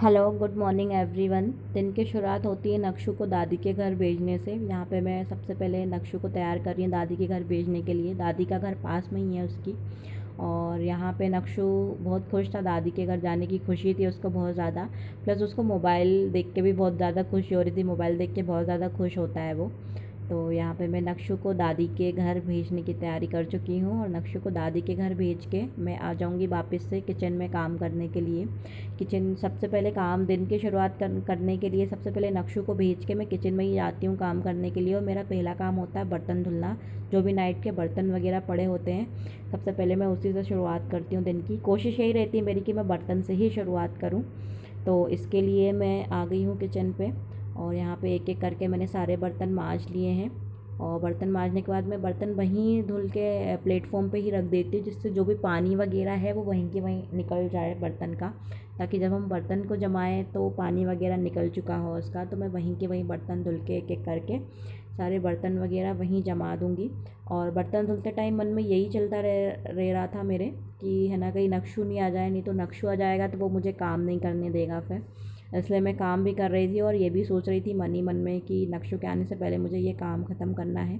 Hello, good morning everyone. दिन की शुरुआत होती है नक्शु को दादी के घर भेजने से। यहाँ पे मैं सबसे पहले नक्शु को तैयार कर रही हूँ दादी के घर भेजने के लिए। दादी का घर पास में ही है उसकी। और यहाँ पे नक्शु बहुत खुश था, दादी के घर जाने की खुशी थी उसको बहुत ज़्यादा। प्लस उसको मोबाइल देख के भी बहुत ज़्यादा खुशी हो रही थी, मोबाइल देख के बहुत ज़्यादा खुश होता है वो। तो यहाँ पे मैं नक्शु को दादी के घर भेजने की तैयारी कर चुकी हूँ और नक्शु को दादी के घर भेज के मैं आ जाऊँगी वापस से किचन में काम करने के लिए। किचन सबसे पहले काम दिन की शुरुआत करने के लिए सबसे पहले नक्शु को भेज के मैं किचन में ही जाती हूँ काम करने के लिए। और मेरा पहला काम होता है बर्तन धुलना। जो भी नाइट के बर्तन वगैरह पड़े होते हैं सबसे पहले मैं उसी से शुरुआत करती हूँ दिन की। कोशिश यही रहती है मेरी कि मैं बर्तन से ही शुरुआत करूँ। तो इसके लिए मैं आ गई हूँ किचन पे और यहाँ पे एक एक करके मैंने सारे बर्तन मांज लिए हैं। और बर्तन मांजने के बाद मैं बर्तन वहीं धुल के प्लेटफॉर्म पे ही रख देती हूँ, जिससे जो भी पानी वगैरह है वो वहीं के वहीं निकल जाए बर्तन का, ताकि जब हम बर्तन को जमाएं तो पानी वगैरह निकल चुका हो उसका। तो मैं वहीं के वहीं बर्तन धुल के एक एक करके सारे बर्तन वगैरह वहीं जमा दूँगी। और बर्तन धुलते टाइम मन में यही चलता रह रहा था मेरे कि है ना, कहीं नक्शु नहीं आ जाए, नहीं तो नक्शु आ जाएगा तो वो मुझे काम नहीं करने देगा फिर। इसलिए मैं काम भी कर रही थी और ये भी सोच रही थी मन ही मन में कि नक्शु के आने से पहले मुझे ये काम ख़त्म करना है।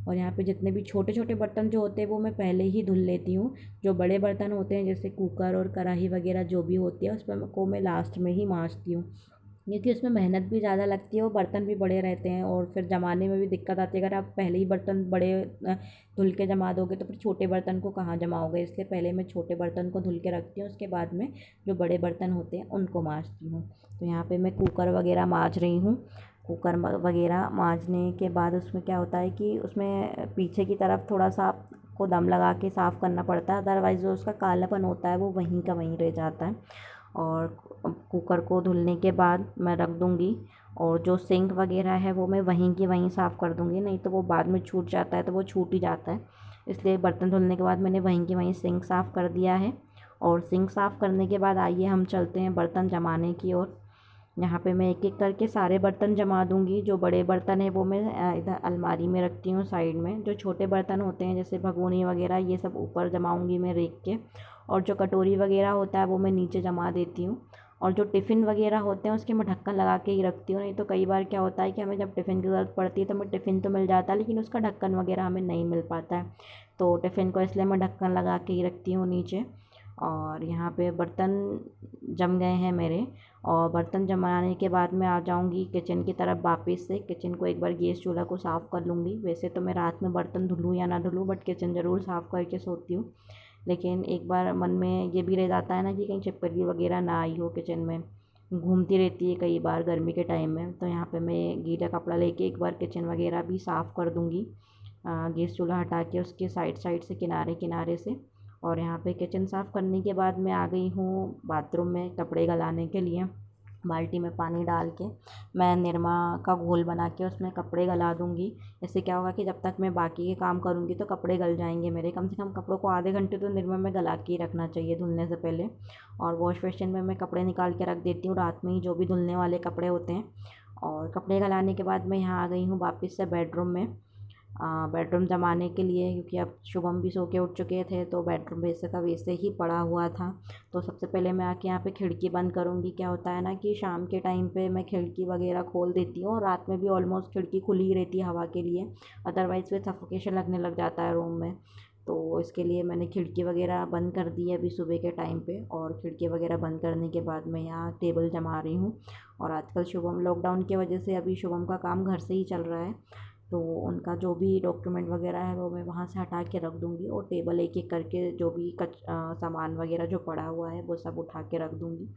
और यहाँ पे जितने भी छोटे छोटे बर्तन जो होते हैं वो मैं पहले ही धुल लेती हूँ। जो बड़े बर्तन होते हैं जैसे कुकर और कढ़ाई वगैरह जो भी होती है उस पर को मैं लास्ट में ही मांजती हूँ, क्योंकि उसमें मेहनत भी ज़्यादा लगती है और बर्तन भी बड़े रहते हैं और फिर जमाने में भी दिक्कत आती है। अगर आप पहले ही बर्तन बड़े धुल के जमा दोगे तो फिर छोटे बर्तन को कहाँ जमाओगे। इसलिए पहले मैं छोटे बर्तन को धुल के रखती हूँ, उसके बाद में जो बड़े बर्तन होते हैं उनको मांजती हूँ। तो यहाँ पे मैं कुकर वगैरह मांज रही हूँ। कुकर वगैरह मांजने के बाद उसमें क्या होता है कि उसमें पीछे की तरफ थोड़ा सा को दम लगा के साफ़ करना पड़ता है, अदरवाइज़ जो उसका कालापन होता है वो वहीं का वहीं रह जाता है। और कुकर को धुलने के बाद मैं रख दूँगी और जो सिंक वगैरह है वो मैं वहीं की वहीं साफ़ कर दूँगी, नहीं तो वो बाद में छूट जाता है, तो वो छूट ही जाता है। इसलिए बर्तन धुलने के बाद मैंने वहीं की वहीं सिंक साफ़ कर दिया है। और सिंक साफ़ करने के बाद आइए हम चलते हैं बर्तन जमाने की ओर। यहाँ पे मैं एक एक करके सारे बर्तन जमा दूँगी। जो बड़े बर्तन हैं वो मैं इधर अलमारी में रखती हूँ साइड में। जो छोटे बर्तन होते हैं जैसे भगोनी वगैरह ये सब ऊपर जमाऊँगी मैं रेक के। और जो कटोरी वगैरह होता है वो मैं नीचे जमा देती हूँ। और जो टिफ़िन वगैरह होते हैं उसके मैं ढक्कन लगा के ही रखती हूँ, नहीं तो कई बार क्या होता है कि हमें जब टिफ़िन की ज़रूरत पड़ती है तो हमें टिफ़िन तो मिल जाता है लेकिन उसका ढक्कन वगैरह हमें नहीं मिल पाता है। तो टिफ़िन को इसलिए मैं ढक्कन लगा के ही रखती हूँ नीचे। और यहाँ पे बर्तन जम गए हैं मेरे। और बर्तन जमाने के बाद मैं आ जाऊँगी किचन की तरफ वापस से। किचन को एक बार गैस चूल्हा को साफ़ कर लूँगी। वैसे तो मैं रात में बर्तन धुलूँ या ना धुलूँ बट किचन ज़रूर साफ़ करके सोती हूँ। लेकिन एक बार मन में ये भी रह जाता है ना कि कहीं छिपकली वगैरह ना आई हो किचन में, घूमती रहती है कई बार गर्मी के टाइम में। तो यहाँ पे मैं गीला कपड़ा लेके एक बार किचन वगैरह भी साफ़ कर दूँगी, गैस चूल्हा हटा के उसके साइड साइड से किनारे किनारे से। और यहाँ पे किचन साफ़ करने के बाद मैं आ गई हूँ बाथरूम में कपड़े गलाने के लिए। बाल्टी में पानी डाल के मैं निरमा का घोल बना के उसमें कपड़े गला दूँगी। इससे क्या होगा कि जब तक मैं बाकी के काम करूँगी तो कपड़े गल जाएंगे मेरे। कम से कम कपड़ों को आधे घंटे तो निरमा में गला के ही रखना चाहिए धुलने से पहले। और वॉश बेसिन में मैं कपड़े निकाल के रख देती हूँ रात में ही, जो भी धुलने वाले कपड़े होते हैं। और कपड़े गलाने के बाद मैं यहाँ आ गई हूँ वापस से बेडरूम में, बेडरूम जमाने के लिए, क्योंकि अब शुभम भी सो के उठ चुके थे तो बेडरूम वैसे का वैसे ही पड़ा हुआ था। तो सबसे पहले मैं आके यहाँ पे खिड़की बंद करूँगी। क्या होता है ना कि शाम के टाइम पे मैं खिड़की वगैरह खोल देती हूँ और रात में भी ऑलमोस्ट खिड़की खुली ही रहती है हवा के लिए, अदरवाइज़ फिर सफोकेशन लगने लग जाता है रूम में। तो इसके लिए मैंने खिड़की वगैरह बंद कर दी है अभी सुबह के टाइम पे। और खिड़की वगैरह बंद करने के बाद मैं यहाँ टेबल जमा रही हूँ। और आजकल शुभम लॉकडाउन की वजह से अभी शुभम का काम घर से ही चल रहा है, तो उनका जो भी डॉक्यूमेंट वगैरह है वो मैं वहाँ से हटा के रख दूँगी। और टेबल एक एक करके जो भी सामान वगैरह जो पड़ा हुआ है वो सब उठा के रख दूँगी।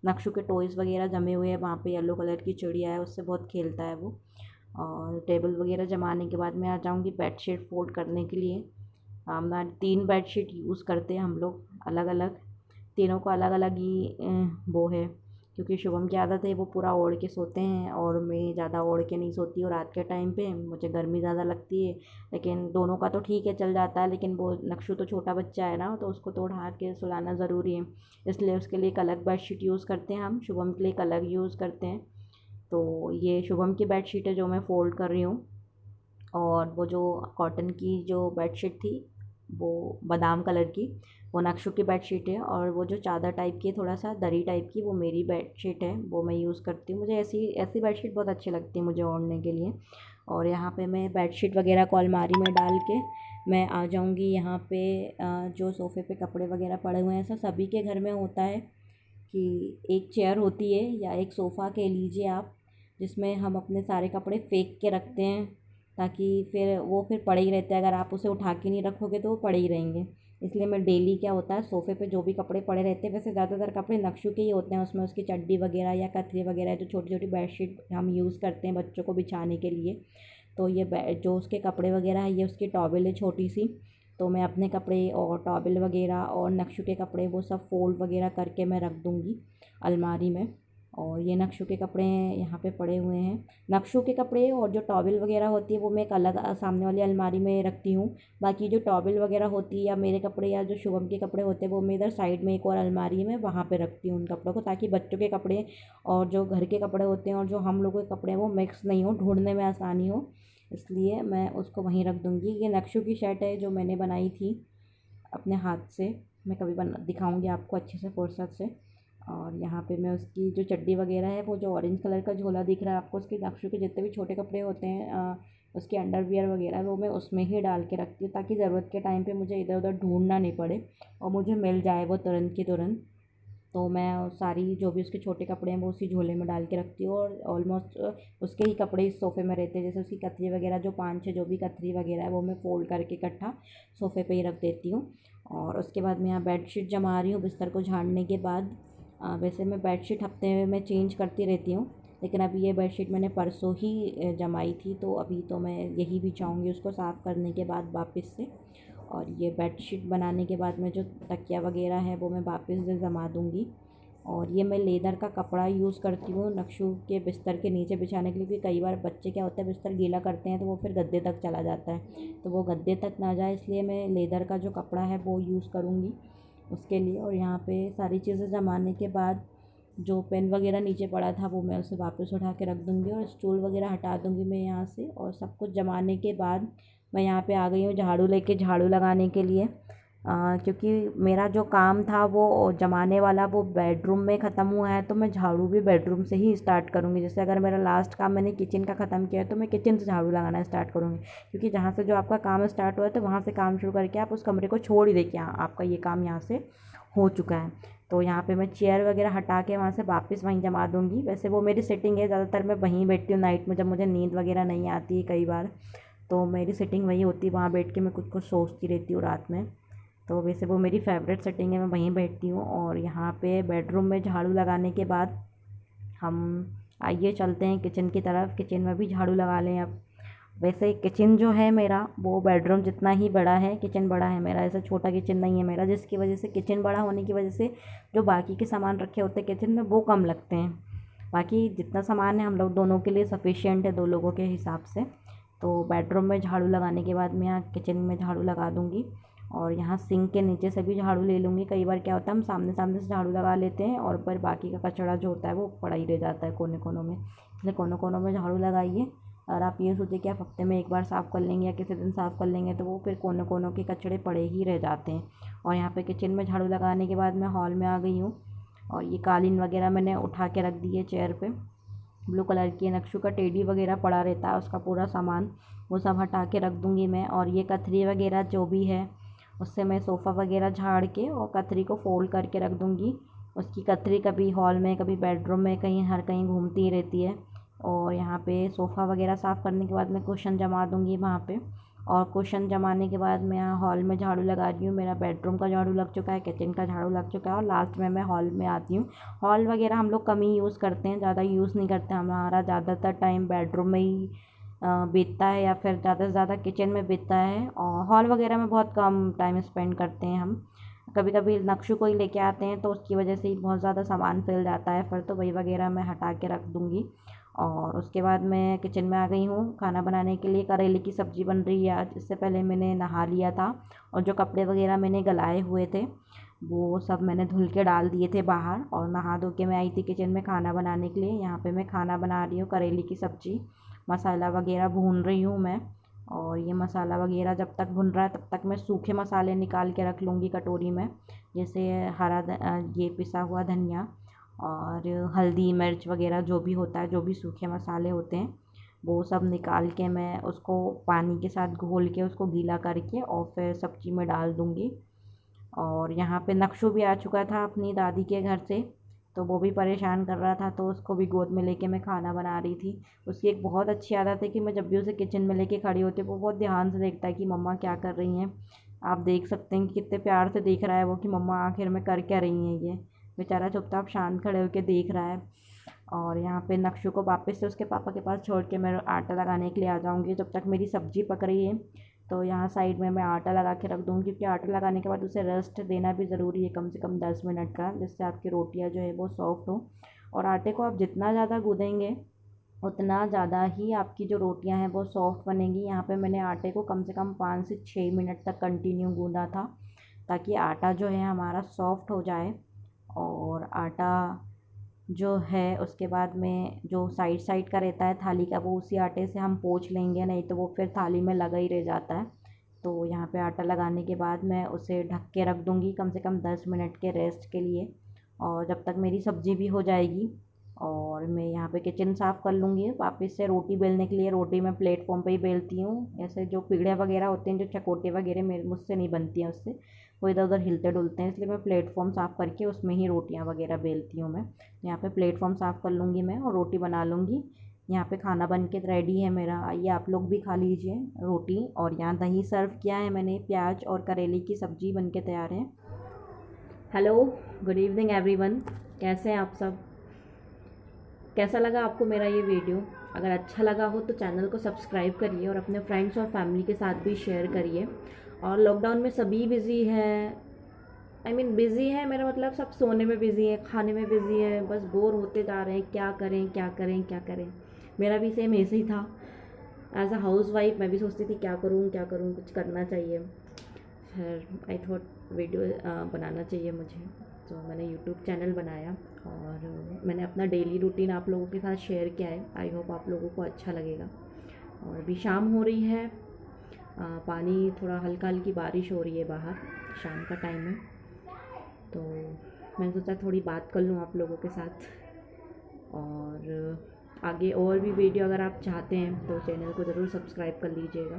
नक्शु के टॉयज़ वगैरह जमे हुए हैं वहाँ पे, येलो कलर की चिड़िया है उससे बहुत खेलता है वो। और टेबल वगैरह जमाने के बाद मैं आ जाऊँगी बेडशीट फोल्ड करने के लिए। हम 3 बेडशीट यूज़ करते हैं हम लोग अलग अलग, तीनों को अलग अलग ही वो है, क्योंकि शुभम की आदत है वो पूरा ओढ़ के सोते हैं और मैं ज़्यादा ओढ़ के नहीं सोती हूँ रात के टाइम पे, मुझे गर्मी ज़्यादा लगती है। लेकिन दोनों का तो ठीक है चल जाता है, लेकिन वो नक्शु तो छोटा बच्चा है ना, तो उसको तो उठा के सुलाना ज़रूरी है। इसलिए उसके लिए एक अलग बेडशीट यूज़ करते हैं हम, शुभम के लिए एक अलग यूज़ करते हैं। तो ये शुभम की बेडशीट है जो मैं फ़ोल्ड कर रही हूँ। और वो जो कॉटन की जो बेडशीट थी वो बादाम कलर की, वो नक्शू की बेडशीट है। और वो जो चादर टाइप की है, थोड़ा सा दरी टाइप की, वो मेरी बेडशीट है, वो मैं यूज़ करती हूँ। मुझे ऐसी ऐसी बेडशीट बहुत अच्छी लगती है मुझे ओढ़ने के लिए। और यहाँ पे मैं बेडशीट वगैरह को अलमारी में डाल के मैं आ जाऊँगी यहाँ पे। जो सोफ़े पे कपड़े वगैरह पड़े हुए हैं, ऐसा सभी के घर में होता है कि एक चेयर होती है या एक सोफ़ा कह लीजिए आप, जिसमें हम अपने सारे कपड़े फेंक के रखते हैं, ताकि फिर पड़े ही रहते हैं। अगर आप उसे उठा के नहीं रखोगे तो वो पड़े ही रहेंगे। इसलिए मैं डेली क्या होता है, सोफ़े पे जो भी कपड़े पड़े रहते हैं, वैसे ज़्यादातर कपड़े नक्शू के ही होते हैं, उसमें उसकी चड्डी वगैरह या कथरी वगैरह, जो छोटी छोटी बेडशीट हम यूज़ करते हैं बच्चों को बिछाने के लिए। तो ये जो उसके कपड़े वगैरह है, ये उसकी टॉवेल है छोटी सी। तो मैं अपने कपड़े और टॉवेल वगैरह और नक्शू के कपड़े वो सब फ़ोल्ड वगैरह करके मैं रख दूँगी अलमारी में। और ये नक्शू के कपड़े हैं यहाँ पे पड़े हुए हैं। नक्शू के कपड़े और जो टॉवेल वगैरह होती है वो मैं एक अलग सामने वाली अलमारी में रखती हूँ। बाकी जो टॉवेल वगैरह होती है या मेरे कपड़े या जो शुभम के कपड़े होते हैं, वो मैं इधर साइड में एक और अलमारी में वहाँ पे रखती हूँ उन कपड़ों को, ताकि बच्चों के कपड़े और जो घर के कपड़े होते हैं और जो हम लोगों के कपड़े हैं वो मिक्स नहीं हो, ढूंढने में आसानी हो। इसलिए मैं उसको वहीं रख दूँगी। ये नक्शू की शर्ट है जो मैंने बनाई थी अपने हाथ से। मैं कभी दिखाऊंगी आपको अच्छे से फुर्सत से। और यहाँ पे मैं उसकी जो चड्डी वगैरह है, वो जो ऑरेंज कलर का झोला दिख रहा है आपको, उसके नक्शू के जितने भी छोटे कपड़े होते हैं, उसके अंडरवियर वगैरह, वो मैं उसमें ही डाल के रखती हूँ, ताकि ज़रूरत के टाइम पे मुझे इधर उधर ढूंढना नहीं पड़े और मुझे मिल जाए वो तुरंत की तुरंत। तो मैं सारी जो भी उसके छोटे कपड़े हैं वो उसी झोले में डाल के रखती हूँ। और ऑलमोस्ट उसके ही कपड़े इस सोफ़े में रहते हैं। जैसे उसकी कतरी वगैरह, जो 5-6 जो भी कतरी वगैरह है, वो मैं फ़ोल्ड करके इकट्ठा सोफ़े पे ही रख देती हूँ। और उसके बाद मैं यहाँ बेडशीट जमा रही हूँ बिस्तर को झाड़ने के बाद। वैसे मैं बेडशीट हफ्ते में चेंज करती रहती हूँ, लेकिन अभी ये बेडशीट मैंने परसों ही जमाई थी, तो अभी तो मैं यही बिछाऊँगी उसको साफ़ करने के बाद वापस से। और ये बेडशीट बनाने के बाद में जो तकिया वगैरह है वो मैं वापस से जमा दूँगी। और ये मैं लेदर का कपड़ा यूज़ करती हूँ नक्शू के बिस्तर के नीचे बिछाने के लिए, क्योंकि कई बार बच्चे क्या होता है बिस्तर गीला करते हैं तो वो फिर गद्दे तक चला जाता है, तो वो गद्दे तक ना जाए, इसलिए मैं लेदर का जो कपड़ा है वो यूज़ करूँगी उसके लिए। और यहाँ पे सारी चीज़ें जमाने के बाद जो पेन वगैरह नीचे पड़ा था वो मैं उसे वापस उठा के रख दूँगी और स्टूल वगैरह हटा दूँगी मैं यहाँ से। और सब कुछ जमाने के बाद मैं यहाँ पे आ गई हूँ झाड़ू लेके, झाड़ू लगाने के लिए। क्योंकि मेरा जो काम था वो जमाने वाला वो बेडरूम में ख़त्म हुआ है, तो मैं झाड़ू भी बेडरूम से ही स्टार्ट करूँगी। जैसे अगर मेरा लास्ट काम मैंने किचन का ख़त्म किया है, तो मैं किचन से झाड़ू लगाना स्टार्ट करूँगी, क्योंकि जहाँ से जो आपका काम स्टार्ट हुआ है तो वहाँ से काम शुरू करके आप उस कमरे को छोड़ ही दें कि हाँ आपका ये काम यहाँ से हो चुका है। तो यहाँ पे मैं चेयर वगैरह हटा के वहाँ से वापस वहीं जमा दूँगी। वैसे वो मेरी सिटिंग है, ज़्यादातर मैं वहीं बैठती हूँ नाइट में, जब मुझे नींद वगैरह नहीं आती है कई बार, तो मेरी सिटिंग वही होती है, वहाँ बैठ के मैं कुछ कुछ सोचती रहती हूँ रात में। तो वैसे वो मेरी फ़ेवरेट सेटिंग है, मैं वहीं बैठती हूँ। और यहाँ पे बेडरूम में झाड़ू लगाने के बाद हम आइए चलते हैं किचन की तरफ, किचन में भी झाड़ू लगा लें अब। वैसे किचन जो है मेरा वो बेडरूम जितना ही बड़ा है, किचन बड़ा है मेरा, ऐसा छोटा किचन नहीं है मेरा, जिसकी वजह से किचन बड़ा होने की वजह से जो बाकी के सामान रखे होते हैं किचन में वो कम लगते हैं। बाकी जितना सामान है हम लोग दोनों के लिए सफिशिएंट है, 2 लोगों के हिसाब से। तो बेडरूम में झाड़ू लगाने के बाद मैं यहाँ किचन में झाड़ू लगा दूँगी। और यहाँ सिंक के नीचे से भी झाड़ू ले लूँगी। कई बार क्या होता है हम सामने सामने से झाड़ू लगा लेते हैं और पर बाकी का कचरा जो होता है वो पड़ा ही रह जाता है कोने कोनों में, इसलिए कोनों कोनों में झाड़ू लगाइए। और आप ये सोचिए कि आप हफ्ते में एक बार साफ़ कर लेंगे या किसी दिन साफ़ कर लेंगे, तो वो फिर कोनों कोनों के कचड़े पड़े ही रह जाते हैं। और यहाँ पे किचन में झाड़ू लगाने के बाद मैं हॉल में आ गई हूँ। और ये कालीन वगैरह मैंने उठा के रख दी है चेयर पे, ब्लू कलर की नक्शू का टेडी वगैरह पड़ा रहता है, उसका पूरा सामान वो सब हटा के रख दूँगी मैं। और ये कथरी वगैरह जो भी है उससे मैं सोफ़ा वगैरह झाड़ के और कथरी को फ़ोल्ड करके रख दूँगी। उसकी कथरी कभी हॉल में कभी बेडरूम में कहीं हर कहीं घूमती ही रहती है। और यहाँ पे सोफ़ा वगैरह साफ़ करने के बाद मैं कुशन जमा दूँगी वहाँ पे। और कुशन जमाने के बाद मैं यहाँ हॉल में झाड़ू लगा रही हूँ। मेरा बेडरूम का झाड़ू लग चुका है, किचन का झाड़ू लग चुका है और लास्ट में मैं हॉल में आती हूँ। हॉल वगैरह हम लोग कम ही यूज़ करते हैं, ज़्यादा यूज़ नहीं करते, हमारा ज़्यादातर टाइम बेडरूम में ही बीतता है या फिर ज़्यादा से ज़्यादा किचन में बीतता है। और हॉल वगैरह में बहुत कम टाइम स्पेंड करते हैं हम। कभी कभी नक्शू को ही लेके आते हैं तो उसकी वजह से ही बहुत ज़्यादा सामान फैल जाता है, फिर तो वही वगैरह मैं हटा के रख दूँगी। और उसके बाद मैं किचन में आ गई हूँ खाना बनाने के लिए। करेले की सब्ज़ी बन रही है आज। इससे पहले मैंने नहा लिया था और जो कपड़े वगैरह मैंने गलाए हुए थे वो सब मैंने धुल के डाल दिए थे बाहर, और नहा धो के मैं आई थी किचन में खाना बनाने के लिए। यहाँ पे मैं खाना बना रही हूँ करेले की सब्ज़ी, मसाला वगैरह भून रही हूँ मैं। और ये मसाला वगैरह जब तक भुन रहा है तब तक मैं सूखे मसाले निकाल के रख लूँगी कटोरी में, जैसे ये पिसा हुआ धनिया और हल्दी मिर्च वगैरह जो भी होता है, जो भी सूखे मसाले होते हैं वो सब निकाल के मैं उसको पानी के साथ घोल के उसको गीला करके और फिर सब्ज़ी में डाल दूँगी। और यहाँ पे नक्शु भी आ चुका था अपनी दादी के घर से, तो वो भी परेशान कर रहा था, तो उसको भी गोद में लेके मैं खाना बना रही थी। उसकी एक बहुत अच्छी आदत है कि मैं जब भी उसे किचन में लेके खड़ी होती हूँ वो बहुत ध्यान से देखता है कि मम्मा क्या कर रही हैं। आप देख सकते हैं कि कितने प्यार से देख रहा है वो कि मम्मा आखिर में कर क्या रही हैं ये। बेचारा चुपचाप शांत खड़े होकर देख रहा है। और यहाँ पे नक्शु को वापस से उसके पापा के पास छोड़ के मैं आटा लगाने के लिए आ जाऊँगी जब तक मेरी सब्ज़ी पक रही है। तो यहाँ साइड में मैं आटा लगा के रख दूँगी, क्योंकि आटा लगाने के बाद उसे रेस्ट देना भी ज़रूरी है कम से कम 10 मिनट का, जिससे आपकी रोटियाँ जो है वो सॉफ्ट हो। और आटे को आप जितना ज़्यादा गूँदेंगे उतना ज़्यादा ही आपकी जो रोटियाँ हैं वो सॉफ्ट बनेंगी। यहाँ पे मैंने आटे को कम से कम 5 से 6 मिनट तक कंटिन्यू गूँधा था, ताकि आटा जो है हमारा सॉफ्ट हो जाए। और आटा जो है उसके बाद में जो साइड साइड का रहता है थाली का, वो उसी आटे से हम पोंछ लेंगे, नहीं तो वो फिर थाली में लगा ही रह जाता है। तो यहाँ पे आटा लगाने के बाद मैं उसे ढक के रख दूँगी कम से कम 10 मिनट के रेस्ट के लिए, और जब तक मेरी सब्ज़ी भी हो जाएगी। और मैं यहाँ पे किचन साफ़ कर लूँगी। वापस से रोटी बेलने के लिए रोटी मैं प्लेटफॉर्म पे ही बेलती हूँ। ऐसे जो पीढ़े वगैरह होते हैं, जो चकोटे वगैरह मेरे मुझसे नहीं बनती हैं उससे, वो इधर उधर हिलते डुलते हैं, इसलिए मैं प्लेटफॉर्म साफ़ करके उसमें ही रोटियाँ वगैरह बेलती हूँ मैं। यहाँ पे प्लेटफॉर्म साफ़ कर लूँगी मैं और रोटी बना लूँगी। यहाँ पे खाना बन के रेडी है मेरा, आइए आप लोग भी खा लीजिए रोटी। और यहाँ दही सर्व किया है मैंने, प्याज और करेले की सब्ज़ी बन के तैयार है। हेलो, गुड इवनिंग एवरीवन, कैसे हैं आप सब? कैसा लगा आपको मेरा ये वीडियो? अगर अच्छा लगा हो तो चैनल को सब्सक्राइब करिए और अपने फ्रेंड्स और फैमिली के साथ भी शेयर करिए। और लॉकडाउन में सभी बिज़ी हैं, बिज़ी है मेरा मतलब सब सोने में बिज़ी है, खाने में बिज़ी है, बस बोर होते जा रहे हैं, क्या करें क्या करें क्या करें। मेरा भी सेम ऐसे ही था। एज अ हाउस वाइफ मैं भी सोचती थी क्या करूँ क्या करूँ, कुछ करना चाहिए। फिर आई थॉट वीडियो बनाना चाहिए मुझे, तो मैंने यूट्यूब चैनल बनाया और मैंने अपना डेली रूटीन आप लोगों के साथ शेयर किया है। आई होप आप लोगों को अच्छा लगेगा। और अभी शाम हो रही है, पानी थोड़ा हल्का हल्की बारिश हो रही है बाहर, शाम का टाइम है, तो मैंने सोचा थोड़ी बात कर लूँ आप लोगों के साथ। और आगे और भी वीडियो अगर आप चाहते हैं तो चैनल को ज़रूर सब्सक्राइब कर लीजिएगा।